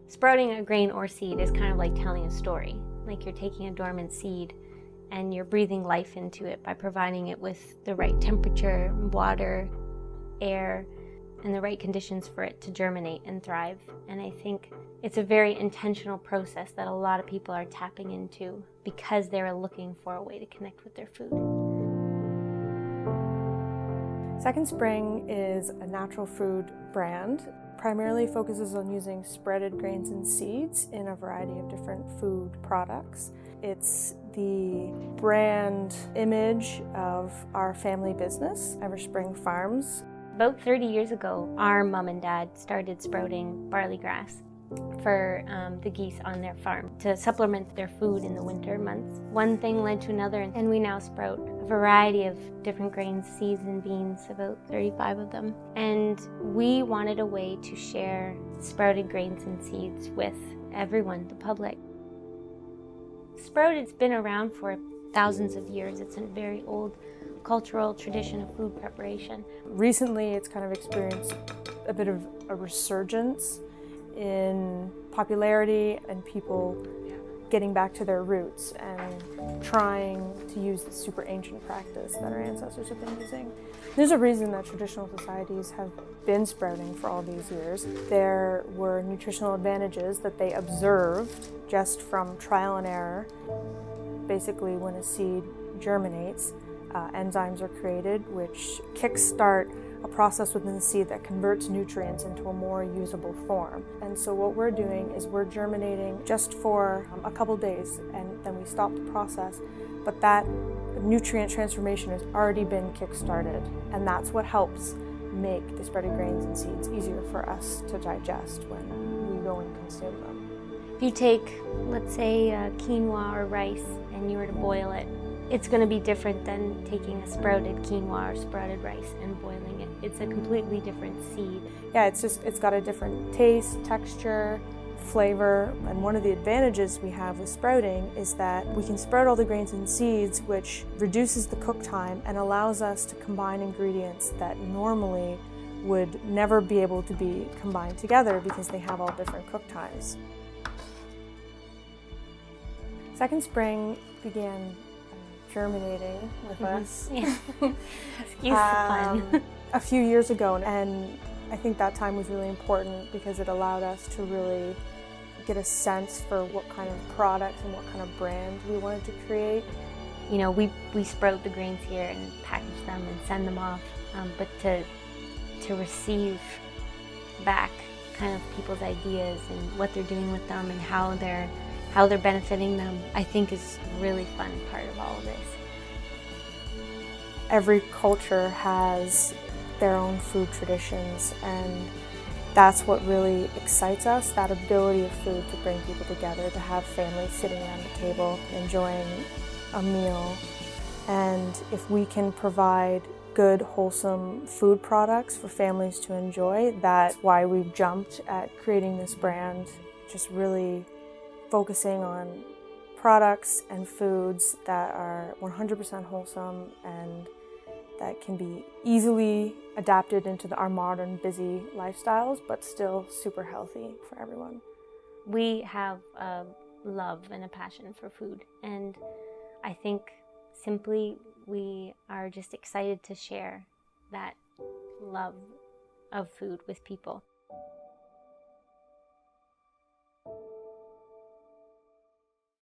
Sprouting a grain or seed is kind of like telling a story. Like you're taking a dormant seed and you're breathing life into it by providing it with the right temperature, water, air, and the right conditions for it to germinate and thrive. And I think it's a very intentional process that a lot of people are tapping into because they're looking for a way to connect with their food. Second Spring is a natural food brand. Primarily focuses on using sprouted grains and seeds in a variety of different food products. It's the brand image of our family business, Everspring Farms. About 30 years ago, our mom and dad started sprouting barley grass for the geese on their farm to supplement their food in the winter months. One thing led to another, and we now sprout a variety of different grains, seeds, and beans, about 35 of them. And we wanted a way to share sprouted grains and seeds with everyone, the public. Sprouted's been around for thousands of years. It's a very old cultural tradition of food preparation. Recently, it's kind of experienced a bit of a resurgence in popularity and people getting back to their roots and trying to use the super ancient practice that our ancestors have been using. There's a reason that traditional societies have been sprouting for all these years. There were nutritional advantages that they observed just from trial and error. Basically, when a seed germinates, enzymes are created which kickstart a process within the seed that converts nutrients into a more usable form. And so what we're doing is we're germinating just for a couple days and then we stop the process, but that nutrient transformation has already been kick-started, and that's what helps make the sprouted grains and seeds easier for us to digest when we go and consume them. If you take, let's say, quinoa or rice and you were to boil it, it's going to be different than taking a sprouted quinoa or sprouted rice and boiling it. It's a completely different seed. Yeah, it's got a different taste, texture, flavor, and one of the advantages we have with sprouting is that we can sprout all the grains and seeds, which reduces the cook time and allows us to combine ingredients that normally would never be able to be combined together because they have all different cook times. Second Spring began germinating with us Excuse the pun. a few years ago, and I think that time was really important because it allowed us to really get a sense for what kind of product and what kind of brand we wanted to create. You know, we sprout the grains here and package them and send them off, but to receive back kind of people's ideas and what they're doing with them and how they're benefiting them, I think is a really fun part of all of this. Every culture has their own food traditions, and that's what really excites us, that ability of food to bring people together, to have families sitting around the table enjoying a meal. And if we can provide good, wholesome food products for families to enjoy, that's why we've jumped at creating this brand, just really focusing on products and foods that are 100% wholesome and that can be easily adapted into our modern busy lifestyles, but still super healthy for everyone. We have a love and a passion for food, and I think simply we are just excited to share that love of food with people.